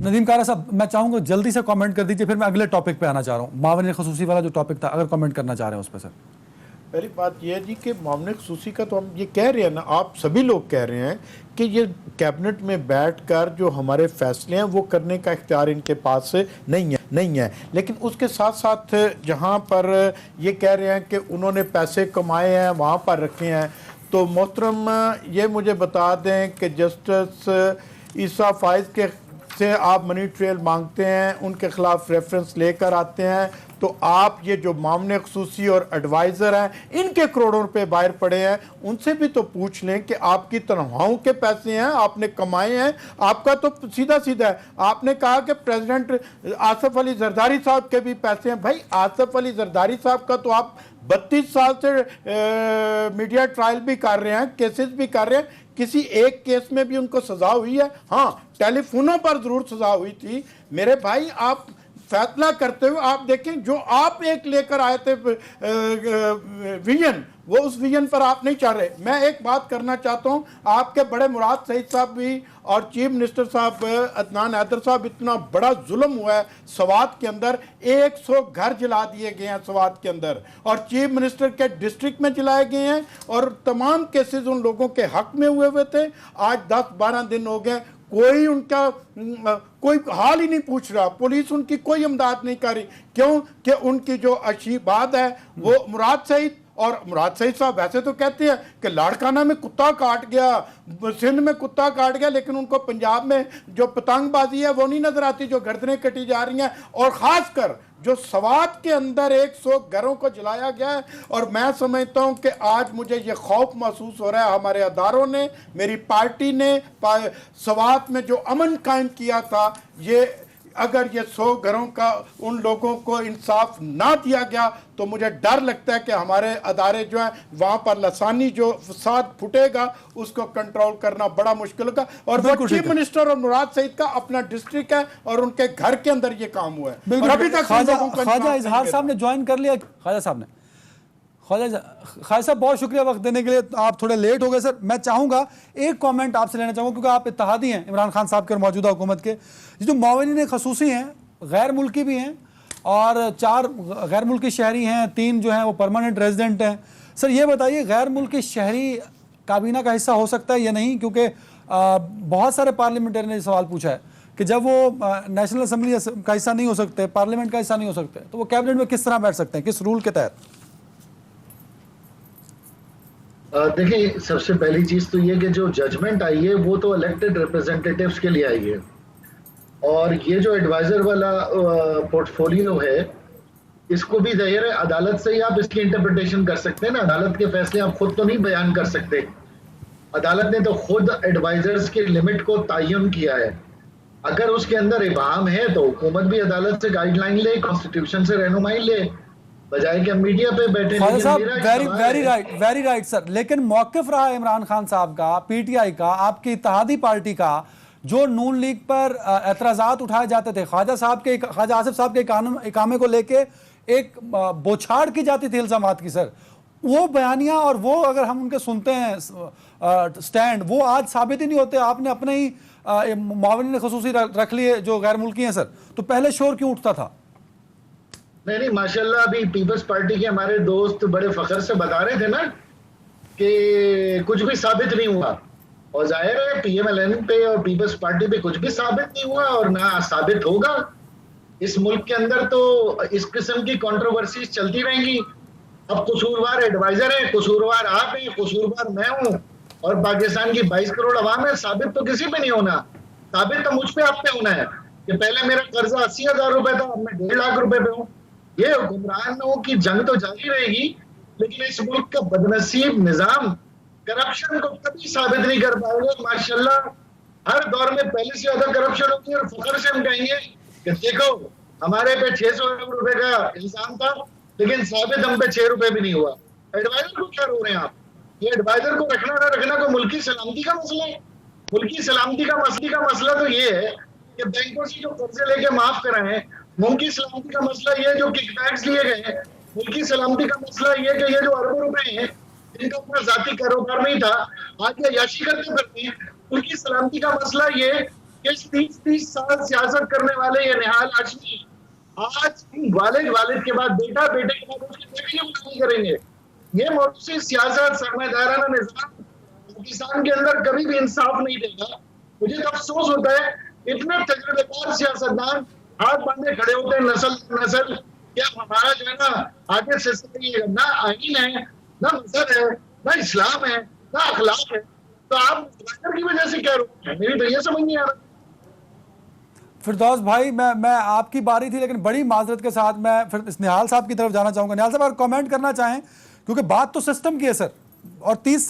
नदीम कारा साहब, मैं चाहूंगा जल्दी से कमेंट कर दीजिए, फिर मैं अगले टॉपिक पे आना चाह रहा हूँ। मावन खसूसी वाला जो टॉपिक था, अगर कमेंट करना चाह रहे हैं उस पर सर। पहली बात यह है जी कि मामले खसूसी का तो हम ये कह रहे हैं ना, आप सभी लोग कह रहे हैं कि ये कैबिनेट में बैठकर जो हमारे फैसले हैं वो करने का इख्तियार इनके पास नहीं है। लेकिन उसके साथ साथ जहाँ पर ये कह रहे हैं कि उन्होंने पैसे कमाए हैं वहाँ पर रखे हैं, तो मोहतरम ये मुझे बता दें कि जस्टिस ईसा फाइज के से आप मनी ट्रेल मांगते हैं, उनके खिलाफ रेफरेंस लेकर आते हैं, तो आप ये जो मामले खसूसी और एडवाइज़र हैं, इनके करोड़ों रुपए बाहर पड़े हैं, उनसे भी तो पूछ लें कि आपकी तनख्वाहों के पैसे हैं, आपने कमाए हैं। आपका तो सीधा है, आपने कहा कि प्रेसिडेंट आसिफ अली जरदारी साहब के भी पैसे हैं। भाई आसिफ अली जरदारी साहब का तो आप 32 साल से मीडिया ट्रायल भी कर रहे हैं, केसेस भी कर रहे हैं, किसी एक केस में भी उनको सजा हुई है? हाँ, टेलीफोनों पर जरूर सजा हुई थी। मेरे भाई आप फैसला करते हुए आप देखें, जो आप एक लेकर आए थे विजन, वो उस विजन पर आप नहीं चाह रहे। मैं एक बात करना चाहता हूं, आपके बड़े मुराद सईद साहब भी और चीफ मिनिस्टर साहब अदनान हैदर साहब, इतना बड़ा जुल्म हुआ है सवात के अंदर, 100 घर जला दिए गए हैं सवात के अंदर, और चीफ मिनिस्टर के डिस्ट्रिक्ट में जलाए गए हैं, और तमाम केसेस उन लोगों के हक में हुए थे। आज 10-12 दिन हो गए, कोई उनका कोई हाल ही नहीं पूछ रहा, पुलिस उनकी कोई इमदाद नहीं कर रही। क्यों? कि उनकी जो अशीबाद है वो मुराद सईद, और मुराद सईद साहब वैसे तो कहते हैं कि लाड़काना में कुत्ता काट गया, सिंध में कुत्ता काट गया, लेकिन उनको पंजाब में जो पतंगबाजी है वो नहीं नजर आती, जो गर्दनें कटी जा रही हैं, और खासकर जो सवात के अंदर 100 घरों को जलाया गया है। और मैं समझता हूं कि आज मुझे ये खौफ महसूस हो रहा है, हमारे अदारों ने, मेरी पार्टी ने सवात में जो अमन कायम किया था, ये अगर ये 100 घरों का उन लोगों को इंसाफ ना दिया गया तो मुझे डर लगता है कि हमारे अदारे जो हैं वहां पर लसानी जो फसाद फुटेगा उसको कंट्रोल करना बड़ा मुश्किल होगा। और वो चीफ मिनिस्टर और मुराद सईद का अपना डिस्ट्रिक्ट है और उनके घर के अंदर ये काम हुआ है। और अभी तक ख्वाजा इजहार साहब ने ज्वाइन कर लिया। ख्वाजा साहब ने, ख्वाजा साहब बहुत शुक्रिया वक्त देने के लिए, आप थोड़े लेट हो गए सर। मैं चाहूंगा एक कमेंट आपसे लेना चाहूँगा, क्योंकि आप इत्तेहादी हैं इमरान खान साहब के और मौजूदा हुकूमत के। ये जो मावनीन खसूसी हैं, गैर मुल्की भी हैं, और 4 गैर मुल्की शहरी हैं, 3 जो हैं वो परमानेंट रेजिडेंट हैं। सर ये बताइए, गैर मुल्की शहरी काबीना का हिस्सा हो सकता है या नहीं? क्योंकि बहुत सारे पार्लियामेंटेरियन ने सवाल पूछा है कि जब वो नेशनल असम्बली का हिस्सा नहीं हो सकते, पार्लियामेंट का हिस्सा नहीं हो सकते, तो वो कैबिनेट में किस तरह बैठ सकते हैं, किस रूल के तहत? देखिए, सबसे पहली चीज तो ये कि जो जजमेंट आई है वो तो इलेक्टेड रिप्रेजेंटेटिव्स के लिए आई है, और ये जो एडवाइजर वाला पोर्टफोलियो है, इसको भी जाहिर है अदालत से ही आप इसकी इंटरप्रिटेशन कर सकते हैं ना। अदालत के फैसले आप खुद तो नहीं बयान कर सकते। अदालत ने तो खुद एडवाइजर्स के लिमिट को तयन किया है। अगर उसके अंदर इबाहम है तो हुकूमत भी अदालत से गाइडलाइन ले, कॉन्स्टिट्यूशन से रहनुमाई ले, बजाय कि मीडिया पे बैठे। Very right sir. लेकिन मौकिफ रहा इमरान खान साहब का, PTI का, आपकी इत्तेहादी पार्टी का, जो नून लीग पर एतराजात उठाए जाते थे, ख्वाजा आसिफ साहब के इकामे को लेके एक बौछार की जाती थी इल्जामात की सर, वो बयानियां और वो अगर हम उनके सुनते हैं स्टैंड, वो आज साबित ही नहीं होते। आपने अपने ही मावनीन खसूसी रख लिए जो गैर मुल्की हैं सर, तो पहले शोर क्यों उठता था? नहीं, माशाल्लाह अभी पीपल्स पार्टी के हमारे दोस्त बड़े फख्र से बता रहे थे ना कि कुछ भी साबित नहीं हुआ। और जाहिर है पीएमएलएन पे और पीपल्स पार्टी पे कुछ भी साबित नहीं हुआ और ना साबित होगा। इस मुल्क के अंदर तो इस किस्म की कंट्रोवर्सीज चलती रहेंगी। अब कसूरवार एडवाइजर है, कसूरवार आप हैं, कसूरवार मैं हूं और पाकिस्तान की 22 करोड़ आवाम है। साबित तो किसी पे नहीं होना, साबित तो मुझ पे आप पे होना है कि पहले मेरा कर्जा 80,000 रुपए था, अब मैं 1.5 लाख रुपए पे हूँ। ये हुक्मरानों की जंग तो जारी रहेगी, लेकिन इस मुल्क का बदनसीब निजाम करप्शन को कभी साबित नहीं कर पाएगा। माशाल्लाह हर दौर में पहले से ज्यादा करप्शन होती है और फख्र से हम कहेंगे कि देखो हमारे पे 600 अरब रुपए का इल्जाम था, लेकिन साबित हम पे 6 रुपए भी नहीं हुआ। एडवाइजर को क्या रो रहे हैं आप? ये एडवाइजर को रखना ना रखना को मुल्की सलामती का मसला है। मुल्की सलामती का मसला तो ये है कि बैंकों से जो कर्जे लेके माफ कराए हैं। मुल्की सलामती का मसला ये जो किकबैक्स लिए गए हैं। मुल्की सलामती का मसला ये कि ये जो अरबों रुपए हैं जिनका अपना जाती कारोबार नहीं था, आज ये याशी करते फिरते हैं। उनकी सलामती का मसला ये कि 30 साल सियासत करने वाले ये निहाल हाशमी आज वालिद के बाद बेटा, बेटे के बाद उसके बेटे की गुलामी करेंगे। ये मौजूद सियासत सरमायादाराना निजाम पाकिस्तान के अंदर कभी भी इंसाफ नहीं देगा। मुझे तो अफसोस होता है इतने तजुर्बेकार सियासतदान हाथ बांधे खड़े होते हैं नस्ल। क्या हमारा जो है ना आगे से ना आईन है, ना मजहब है, ना इस्लाम है, ना अखलाक है, तो आप की वजह से क्या रोक है? मेरी तो ये समझ नहीं आ रहा। फिरदौस भाई, मैं आपकी बारी थी, लेकिन बड़ी माजरत के साथ मैं फिर निहाल साहब की तरफ जाना चाहूंगा। निहाल साहब अगर कमेंट करना चाहें, क्योंकि बात तो सिस्टम की है सर, और 30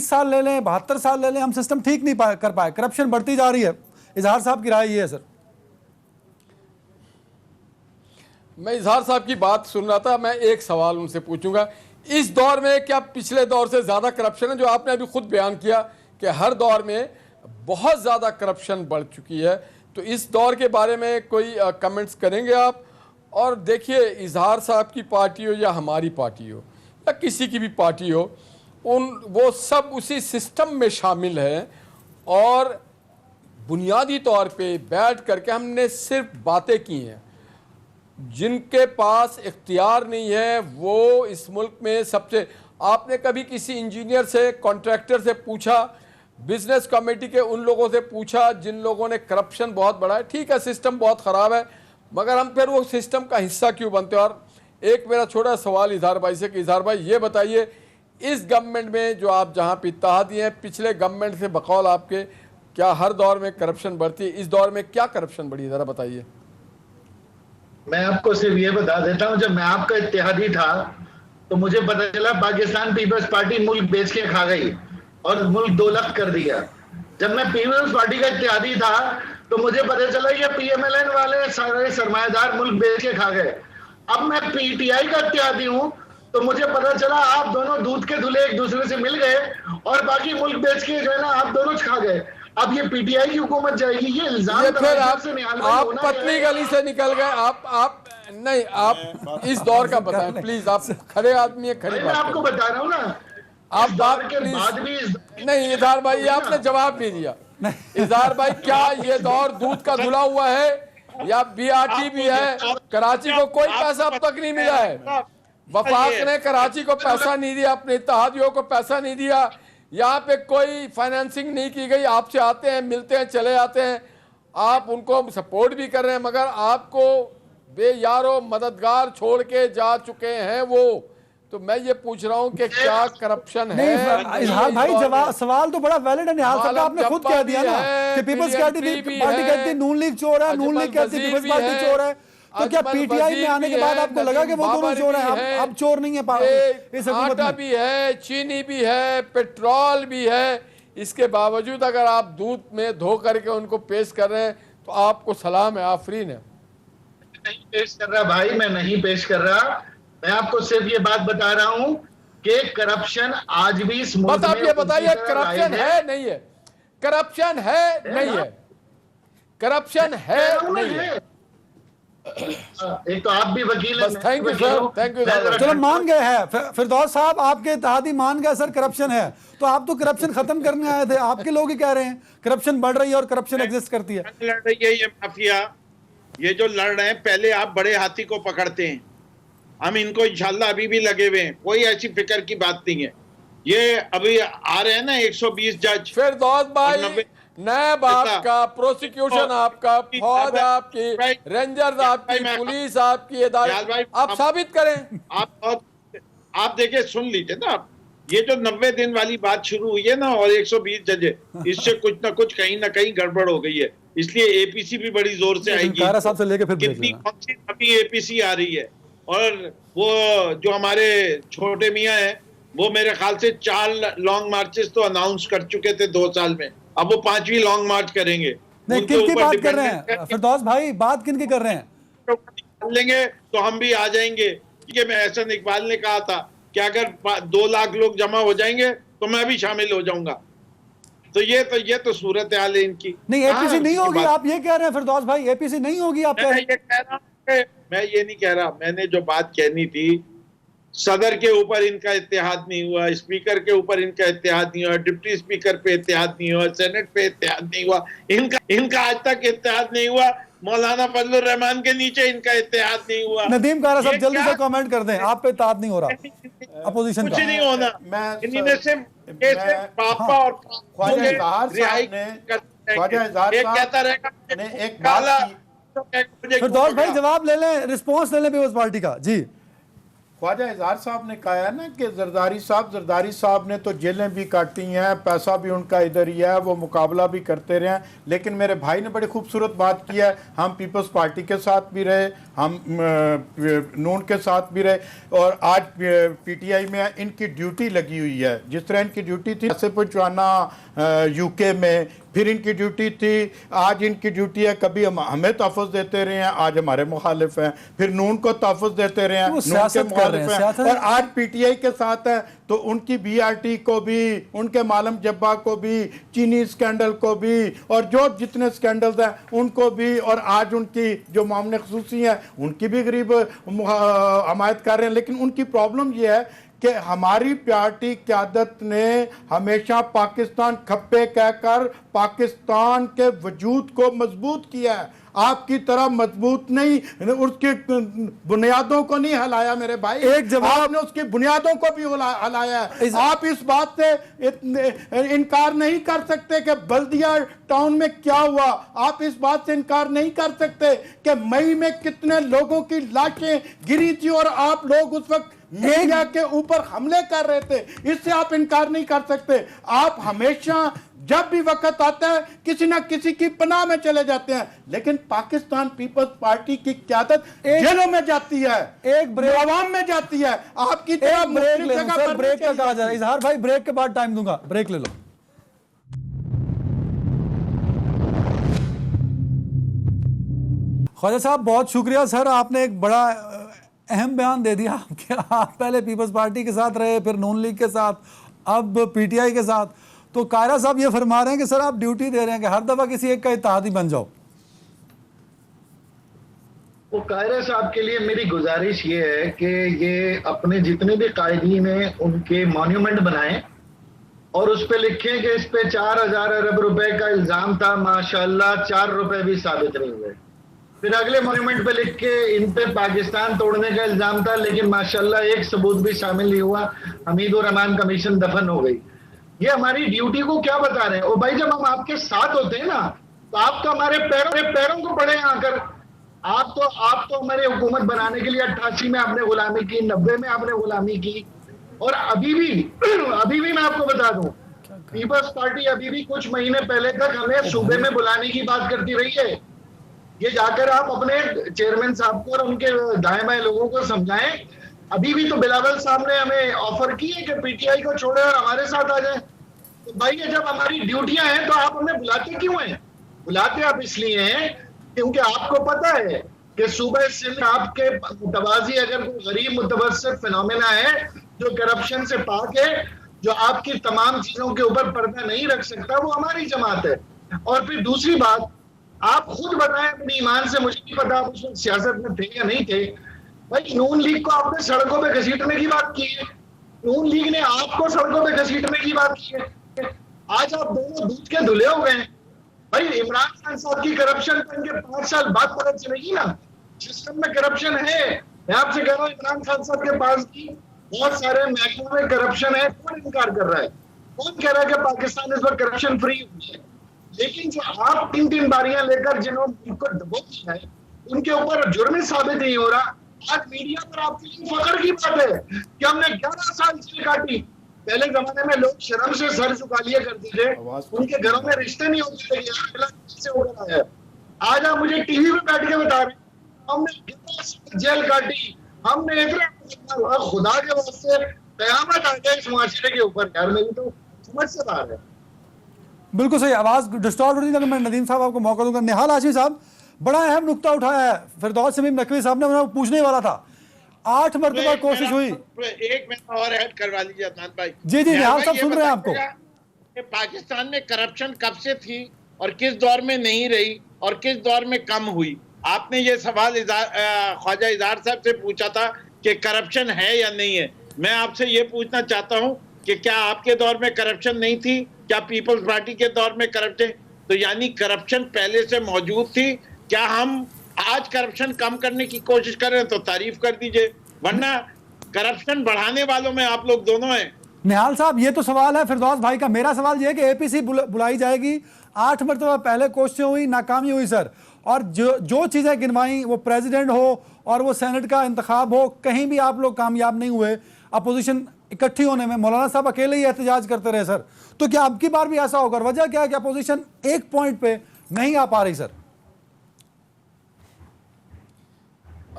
साल ले लें, 72 साल ले लें, हम सिस्टम ठीक नहीं कर पाए, करप्शन बढ़ती जा रही है। इजहार साहब की राय ये है सर। मैं इजहार साहब की बात सुन रहा था, मैं एक सवाल उनसे पूछूंगा, इस दौर में क्या पिछले दौर से ज़्यादा करप्शन है? जो आपने अभी खुद बयान किया कि हर दौर में बहुत ज़्यादा करप्शन बढ़ चुकी है, तो इस दौर के बारे में कोई कमेंट्स करेंगे आप? और देखिए, इजहार साहब की पार्टी हो या हमारी पार्टी हो या किसी की भी पार्टी हो, वो सब उसी सिस्टम में शामिल हैं और बुनियादी तौर पे बैठ करके हमने सिर्फ बातें की हैं। जिनके पास इख्तियार नहीं है वो इस मुल्क में सबसे, आपने कभी किसी इंजीनियर से, कॉन्ट्रैक्टर से पूछा, बिजनेस कमेटी के उन लोगों से पूछा जिन लोगों ने करप्शन बहुत बढ़ाया? ठीक है, सिस्टम बहुत ख़राब है, मगर हम फिर वो सिस्टम का हिस्सा क्यों बनते हैं? और एक मेरा छोटा सवाल इजहार भाई से कि इजहार भाई ये बताइए, इस गवर्नमेंट में जो आप जहाँ पे इत्तेहादी हैं, पिछले गवर्नमेंट से बकौल आपके, क्या हर दौर में करप्शन बढ़ती है? इस दौर में क्या करप्शन बढ़ी, ज़रा बताइए। मैं आपको सिर्फ ये बता देता हूं, जब मैं आपका इत्तेहादी था तो मुझे पता चला पाकिस्तान पीपल्स पार्टी मुल्क बेच के खा गई और मुल्क 2 लाख कर दिया। जब मैं पीपल्स पार्टी का इत्तेहादी था तो मुझे पता चला ये पीएमएलएन वाले सारे सरमायादार मुल्क बेच के खा गए। अब मैं पीटीआई का इत्तेहादी हूं तो मुझे पता चला आप दोनों दूध के धुले एक दूसरे से मिल गए और बाकी मुल्क बेच के जो है ना आप दोनों खा गए। अब ये पीटीआई की हुकूमत जाएगी, ये इल्जाम फिर आप पतली गली से निकल गए। आप नहीं, आप इस दौर का बताएं प्लीज। आप खड़े आदमी है, खड़ी बात आपको बता रहा हूँ ना, आप बात के बाद भी नहीं। इजहार भाई, आपने जवाब नहीं दिया। इजहार भाई, क्या ये दौर दूध का धुला हुआ है या बीआरटी भी है? कराची को कोई पैसा अब तक नहीं मिला है। वफाक ने कराची को पैसा नहीं दिया, अपने इत्तेहादियों को पैसा नहीं दिया, यहाँ पे कोई फाइनेंसिंग नहीं की गई। आपसे आते हैं, मिलते हैं, चले जाते हैं, आप उनको सपोर्ट भी कर रहे हैं, मगर आपको बेयारो मददगार छोड़ के जा चुके हैं वो। तो मैं ये पूछ रहा हूँ कि क्या करप्शन है? इजहार भाई, जवाब सवाल तो बड़ा वैलिड है। निहाल साहब, आपने खुद कह दिया ना कि पीपल्स पार्टी कहती है नून लीग चोर है, नून लीग कहती है पीपल्स पार्टी चोर है। तो क्या पीटीआई में आने के बाद आपको लगा कि वो दोनों चोर हैं? अब चोर नहीं है, आटा भी है, चीनी भी है, पेट्रोल भी है, इसके बावजूद अगर आप दूध में धो करके उनको पेश कर रहे हैं तो आपको सलाम है, आफरीन है। नहीं पेश कर रहा भाई, मैं नहीं पेश कर रहा। मैं आपको सिर्फ ये बात बता रहा हूं कि करप्शन आज भी इस मुल्क में, ये बताइए, करप्शन है नहीं है? करप्शन है नहीं है? करप्शन है नहीं है? एक तो आप भी वकील हैं। Thank you sir, thank you. चलो मान गए हैं फिरदौस साहब, आपके इत्तेहादी मान गए सर करप्शन है, तो आप तो करप्शन खत्म करने आए थे। आपके लोग ही कह रहे हैं करप्शन बढ़ रही है और करप्शन एग्जिस्ट करती है। लड़ रही है ये माफिया, ये जो लड़ रहे हैं, पहले आप बड़े हाथी को पकड़ते हैं। हम इनको इंशाल्लाह अभी भी लगे हुए हैं, कोई ऐसी फिक्र की बात नहीं है। ये अभी आ रहे हैं ना 120 जज। फिरदौस भाई, 90 नैब आपका, प्रोसिक्यूशन आपका, फौज आपकी, रेंजर्स आपकी, पुलिस आपकी, अदालत, आप साबित करें। आप देखिए, सुन लीजिए ना आप, ये जो 90 दिन वाली बात शुरू हुई है ना और 120 जज है, इससे कुछ ना कुछ कहीं ना कहीं गड़बड़ हो गई है, इसलिए एपीसी भी बड़ी जोर से आएगी। कायरा साहब से लेके फिर ब्रेक कितनी लेना। कौन सी अभी एपीसी आ रही है, और वो जो हमारे छोटे मियाँ हैं वो मेरे ख्याल से 4 लॉन्ग मार्चेस तो अनाउंस कर चुके थे 2 साल में, अब वो 5वीं लॉन्ग मार्च करेंगे। नहीं, उनके किन की ऊपर बात कर रहे dependent हैं है कि फिरदौस भाई, बात किन की कर रहे हैं? निकाल लेंगे तो हम भी आ जाएंगे। कि मैं एहसन इकबाल ने कहा था कि अगर 2 लाख लोग जमा हो जाएंगे तो मैं भी शामिल हो जाऊंगा। तो ये तो सूरत हाल है इनकी। नहीं, एपीसी नहीं होगी, आप ये कह रहे हैं फिरदौस भाई, एपीसी नहीं होगी आप कह रहे हैं? मैं ये नहीं कह रहा, मैंने जो बात कहनी थी, सदर के ऊपर इनका इत्तेहाद नहीं हुआ, स्पीकर के ऊपर इनका इत्तेहाद नहीं हुआ, डिप्टी स्पीकर पे इत्तेहाद नहीं हुआ, सेनेट पे इत्तेहाद नहीं हुआ, इनका आज तक इत्तेहाद नहीं हुआ, मौलाना फजलुर रहमान के नीचे इनका इत्तेहाद नहीं हुआ। नदीम कारा साहब जल्दी से कमेंट कर दें, आप पे इत्तेहाद नहीं हो रहा अपोजिशन कुछ का। नहीं होना, इन्हीं से पापा और ख्वाजा इजहार साहब ने कहता रहेगा एक बात की, फिरदौस भाई जवाब ले लें, रिस्पॉन्स ले लें पीपल्स पार्टी का। जी, ख्वाजा इजहार साहब ने कहा है ना कि जरदारी साहब ने तो जेलें भी काटी हैं, पैसा भी उनका इधर ही है, वो मुकाबला भी करते रहे हैं। लेकिन मेरे भाई ने बड़ी खूबसूरत बात की है, हम पीपल्स पार्टी के साथ भी रहे, हम नून के साथ भी रहे, और आज पीटीआई में इनकी ड्यूटी लगी हुई है। जिस तरह इनकी ड्यूटी थी पैसे पहुँचवाना यूके में, फिर इनकी ड्यूटी थी, आज इनकी ड्यूटी है कभी हमें तहफ़्फ़ुज़ देते रहे हैं, आज हमारे मुखालिफ हैं, फिर नून को तहफ़्फ़ुज़ देते रहे हैं, नून के मुखालिफ हैं, और आज पीटीआई के साथ है। तो उनकी बीआरटी को भी, उनके मालम जब्बा को भी, चीनी स्कैंडल को भी, और जो जितने स्कैंडल्स हैं उनको भी, और आज उनकी जो मामले खसूसी हैं उनकी भी गरीब हमायत कर रहे हैं। लेकिन उनकी प्रॉब्लम ये है कि हमारी पार्टी क़यादत ने हमेशा पाकिस्तान खप्पे कहकर पाकिस्तान के वजूद को मजबूत किया है, आपकी तरह मजबूत नहीं, उसकी बुनियादों को नहीं हिलाया मेरे भाई। एक जवाब, आपने उसकी बुनियादों को भी हिलाया है। आप इस बात से इनकार नहीं कर सकते कि बल्दिया टाउन में क्या हुआ, आप इस बात से इनकार नहीं कर सकते कि मई में कितने लोगों की लाशें गिरी थी और आप लोग उस वक्त मीडिया के ऊपर हमले कर रहे थे, इससे आप इनकार नहीं कर सकते। आप हमेशा जब भी वक्त आता है किसी ना किसी की पनाह में चले जाते हैं, लेकिन पाकिस्तान पीपल्स पार्टी की क़यादत जेलों में जाती है, एक ब्रेक आवाम में जाती है, आपकी तरह ब्रेक ले सर, ब्रेक का कहा जा रहा है। इजहार भाई ब्रेक के बाद टाइम दूंगा, ब्रेक ले लो। ख्वाजा साहब बहुत शुक्रिया सर, आपने एक बड़ा अहम बयान दे दिया कि आप पहले पीपल्स पार्टी के साथ रहे, फिर नून लीग के साथ, अब पीटीआई के साथ। तो कायरा साहब ये फरमा रहे हैं कि सर आप ड्यूटी दे रहे हैं कि हर दफा किसी एक का इत्तेहादी बन जाओ। वो कायरा साहब के लिए मेरी गुजारिश ये है कि ये अपने जितने भी कायदीन हैं उनके मॉन्यूमेंट बनाएं और उस पे लिखें कि इस पे 4,000 अरब रुपए का इल्जाम था, माशाल्लाह 4 रुपए भी साबित नहीं हुए। फिर अगले मॉन्यूमेंट पे लिख के इन पे पाकिस्तान तोड़ने का इल्जाम था, लेकिन माशाल्लाह एक सबूत भी शामिल नहीं हुआ, हमीदुर रहमान कमीशन दफन हो गई। ये हमारी ड्यूटी को क्या बता रहे हैं? और भाई जब हम आपके साथ होते हैं ना, तो आप तो हमारे पैरों को पड़े आकर। आप तो हमारे हुकूमत बनाने के लिए 88 में आपने गुलामी की, 90 में आपने गुलामी की, और अभी भी मैं आपको बता दूं, पीपल्स पार्टी अभी भी कुछ महीने पहले तक हमें सूबे में बुलाने की बात करती रही है। ये जाकर आप अपने चेयरमैन साहब को और उनके दाएं बाएं लोगों को समझाएं। अभी भी तो बिलावल साहब ने हमें ऑफर की है कि पीटीआई को छोड़े और हमारे साथ आ जाए। तो भाई ये जब हमारी ड्यूटियां हैं तो आप हमें बुलाते क्यों हैं? बुलाते आप इसलिए हैं क्योंकि आपको पता है कि सूबे सिंध आपके मुतवाजी अगर कोई गरीब मुतवस्सित फिनोमेना है जो करप्शन से पाक है, जो आपकी तमाम चीजों के ऊपर पर्दा नहीं रख सकता, वो हमारी जमात है। और फिर दूसरी बात, आप खुद बताएं अपने ईमान से, मुझे नहीं पता आप उस वक्त सियासत में थे या नहीं थे, भाई नून लीग को आपने सड़कों पे घसीटने की बात की है, नून लीग ने आपको सड़कों पे घसीटने की बात की है। आज आप दोनों दूध के धुले हो गए। भाई इमरान खान साहब की करप्शन तो इनके 5 साल बाद पता चलेगी ना, सिस्टम में करप्शन है। मैं आपसे कह रहा हूँ इमरान खान साहब के पास भी बहुत सारे महकमों में करप्शन है, कौन इनकार कर रहा है? कौन कह रहा है कि पाकिस्तान इस वक्त करप्शन फ्री है? लेकिन जो आप 3-3 बारियां लेकर जिन्होंने उनको दबो दिया है, उनके ऊपर जुर्म ही साबित नहीं हो रहा। आज मीडिया पर आपके लिए फख्र की बात है कि हमने 11 साल जेल काटी। पहले जमाने में लोग शर्म से सर झुका लिया करते थे, उनके घरों में रिश्ते नहीं होते थे, कैसे हो रहा है? आज आप मुझे टीवी पे बैठ के बता रहे हैं हमने 11 साल जेल काटी, हमने इतना, खुदा के वास्ते कयामत आ जाए इस माशरे के ऊपर यार, मेरी तो समझ से बाहर है। बिल्कुल सही, आवाज डिस्टॉर्ट हो रही है। मैं नदीम साहब आपको मौका दूंगा। निहाल हाशमी साहब बड़ा अहम नुक्ता उठाया है फिरदौस शमीम नकवी साहब ने, मैं पूछने ही वाला था। 8 मरतबा कोशिश हुई। एक मिनट और ऐड करवा लीजिए अदनान भाई। जी जी निहाल साहब सुन रहे हैं आपको। कि पाकिस्तान में करप्शन कब से थी और किस दौर में नहीं रही और किस दौर में कम हुई? आपने ये सवाल ख्वाजा इज़हार साहब से पूछा था कि करप्शन है या नहीं है। मैं आपसे ये पूछना चाहता हूं कि क्या आपके दौर में करप्शन नहीं थी? क्या पीपल्स पार्टी के दौर में करप्शन? तो यानी करप्शन पहले से मौजूद थी। क्या हम आज करप्शन कम करने की कोशिश कर रहे हैं तो तारीफ कर दीजिए, वरना करप्शन बढ़ाने वालों में आप लोग दोनों हैं। निहाल साहब ये तो सवाल है फिरदौस भाई का। मेरा सवाल ये है कि एपीसी बुलाई जाएगी। 8 मरतबा पहले कोशिशें हुई, नाकामी हुई सर। और जो चीज़ें गिनवाई, वो प्रेसिडेंट हो और वो सेनेट का इंतखाब हो, कहीं भी आप लोग कामयाब नहीं हुए अपोजिशन इकट्ठी होने में। मौलाना साहब अकेले ही एहतजाज करते रहे सर। तो क्या अब की बार भी ऐसा होगा? वजह क्या है कि अपोजिशन एक पॉइंट पे नहीं आ पा रही सर?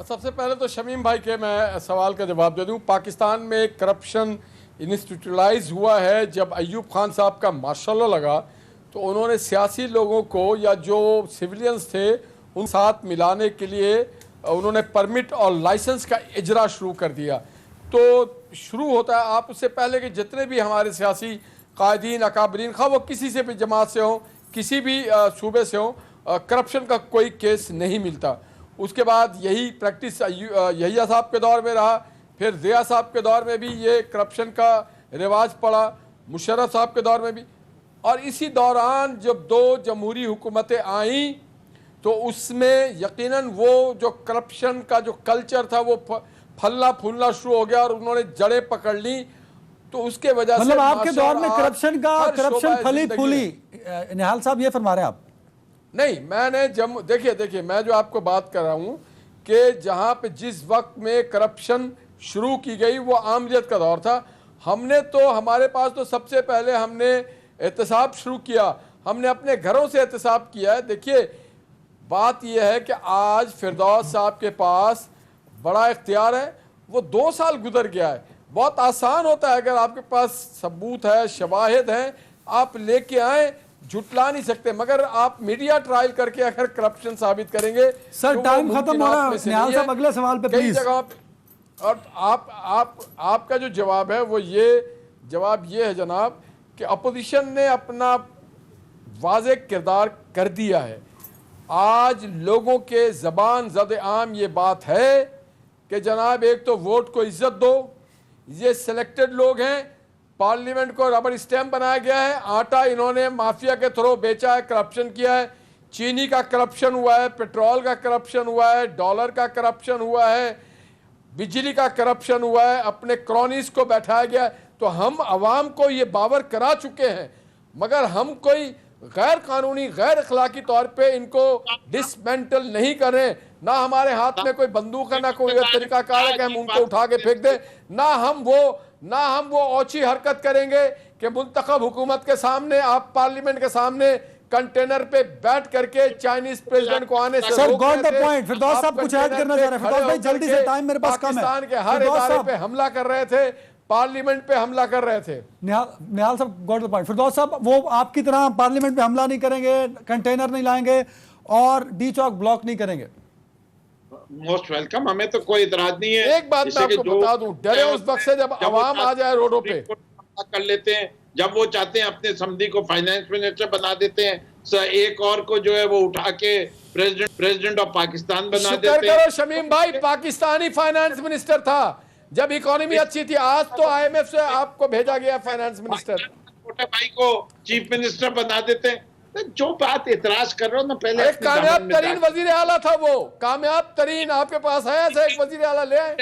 सबसे पहले तो शमीम भाई के मैं सवाल का जवाब दे दूं। पाकिस्तान में करप्शन इंस्टीट्यूलाइज हुआ है जब अयूब खान साहब का मार्शल लगा, तो उन्होंने सियासी लोगों को या जो सिविलियंस थे उन साथ मिलाने के लिए उन्होंने परमिट और लाइसेंस का इजरा शुरू कर दिया। तो शुरू होता है आप उससे पहले कि जितने भी हमारे सियासी कायदीन अकाबरीन, खा वो किसी से भी जमात से हों, किसी भी सूबे से हों, करप्शन का कोई केस नहीं मिलता। उसके बाद यही प्रैक्टिस यहिया साहब के दौर में रहा, फिर ज़िया साहब के दौर में भी ये करप्शन का रिवाज पड़ा, मुशर्रफ साहब के दौर में भी। और इसी दौरान जब 2 जमहूरी हुकूमतें आईं तो उसमें यकीनन वो जो करप्शन का जो कल्चर था वो फलना फूलना शुरू हो गया और उन्होंने जड़ें पकड़ ली। तो उसके वजह से मतलब आपके दौर में करप्शन फली फूली, निहाल साहब ये फरमा रहे हैं आप? नहीं, मैंने देखिए मैं जो आपको बात कर रहा हूँ कि जहाँ पे जिस वक्त में करप्शन शुरू की गई वो आमलियत का दौर था। हमने तो हमारे पास तो सबसे पहले हमने एहतसाब शुरू किया, हमने अपने घरों से एहतसाब किया है। देखिए बात यह है कि आज फिरदौस साहब के पास बड़ा इख्तियार है, वो 2 साल गुजर गया है। बहुत आसान होता है, अगर आपके पास सबूत है, शवाहिद हैं, आप लेके आए, झुटला नहीं सकते। मगर आप मीडिया ट्रायल करके अगर करप्शन साबित करेंगे सर, तो टाइम खत्म हो रहा है। निहाल साहब अगले सवाल पे प्लीज। और आपका जो जवाब है वो जवाब ये है जनाब कि अपोजिशन ने अपना वाज़े किरदार कर दिया है। आज लोगों के ज़बान ज़द आम ये बात है कि जनाब एक तो वोट को इज्जत दो, ये सिलेक्टेड लोग हैं, पार्लियामेंट को रबर स्टैम्प बनाया गया है, आटा इन्होंने माफिया के थ्रू बेचा है, करप्शन किया है, चीनी का करप्शन हुआ है, पेट्रोल का करप्शन हुआ है, डॉलर का करप्शन हुआ है, बिजली का करप्शन हुआ है, अपने क्रॉनीज को बैठाया गया है। तो हम आवाम को ये बावर करा चुके हैं, मगर हम कोई गैर कानूनी गैर अखलाकी तौर पे इनको डिसमेंटल नहीं कर रहे। ना हमारे हाथ में कोई बंदूक है, ना कोई तरीकाकार है कि हम उनको उठा के फेंक दें। ना हम वो औची हरकत करेंगे कि मुंतखब हुकूमत के सामने, आप पार्लियामेंट के सामने कंटेनर पे बैठ करके चाइनीज प्रेसिडेंट को आने से सर गॉट द पॉइंट। फिरदौस साहब कुछ ऐड करना चाह रहे हैं? फिरदौस भाई जल्दी से, टाइम मेरे पास कम है। पाकिस्तान के हर इदारे पे हमला कर रहे थे, पार्लियामेंट पे हमला कर रहे थे। निहाल साहब गॉट द पॉइंट। फिरदौस साहब वो आपकी तरह पार्लियामेंट पे हमला नहीं करेंगे, कंटेनर नहीं लाएंगे और डी चौक ब्लॉक नहीं करेंगे। मोस्ट वेलकम, हमें तो कोई इतराज नहीं है। एक बात मैं आपको बता दूं, डरे उस वक्त से जब आवाम आ जाए रोडों पे कर लेते हैं, जब वो चाहते हैं अपने समधी को फाइनेंस मिनिस्टर बना देते हैं, एक और को जो है वो उठा के प्रेसिडेंट ऑफ पाकिस्तान बना देते हैं। शुक्र करो शमीम भाई, पाकिस्तानी फाइनेंस मिनिस्टर था जब इकोनॉमी अच्छी थी। आज तो IMF से आपको भेजा गया फाइनेंस मिनिस्टर। छोटे भाई को चीफ मिनिस्टर बना देते हैं। जो बात इतराज कर रहा हूँ ना, पहले एक कामयाब तरीन वजीर आला था वो, कामयाब तरीन। आपके पास है ऐसा एक वजीर आला? ले आए।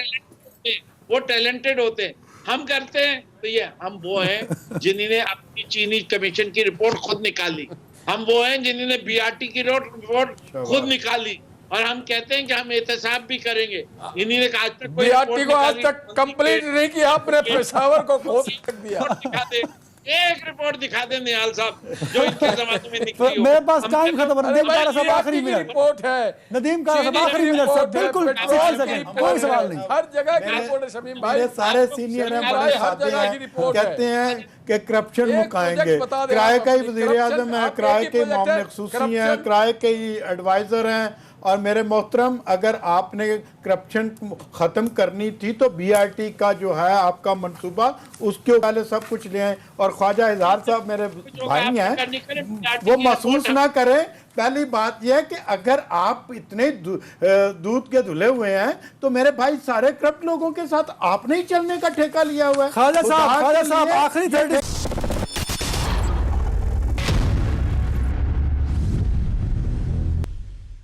वो टैलेंटेड होते हैं, हम करते हैं तो ये हम वो हैं जिन्होंने अपनी चीनी कमीशन की रिपोर्ट खुद निकाली, हम वो हैं जिन्होंने बीआरटी की रिपोर्ट खुद निकाली, और हम कहते हैं कि हम एहतसाब भी करेंगे। इन्हीं ने आज तक कोई बीआरटी को आज तक कंप्लीट नहीं किया, आपने पेशावर को खोद तक दिया। दिखा दे, एक रिपोर्ट दिखा दे निहाल साहब जो इनके जमाने में निकली हो। मेरे पास टाइम खत्म है। नदीम कारा साहब आखिरी मिनट, रिपोर्ट है, नदीम कारा साहब आखिरी मिनट सर, बिल्कुल 60 सेकंड, कोई सवाल नहीं। हर जगह की रिपोर्ट है शमीम भाई, मेरे सारे सीनियर हैं, बड़े साथी हैं, कहते हैं कि करप्शन मुकाएंगे। किराए का ही वजीर आजम है, किराए के मामले खसूसी हैं, किराए के ही एडवाइजर हैं। और मेरे मोहतरम, अगर आपने करप्शन ख़त्म करनी थी तो बीआरटी का जो है आपका मंसूबा, उसके पहले सब कुछ ले आए। और ख्वाजा इजहार साहब मेरे भाई हैं, वो महसूस ना करें। पहली बात यह है कि अगर आप इतने दूध के धुले हुए हैं तो मेरे भाई सारे करप्ट लोगों के साथ आपने ही चलने का ठेका लिया हुआ है। ख्वाजा साहब आखिरी 30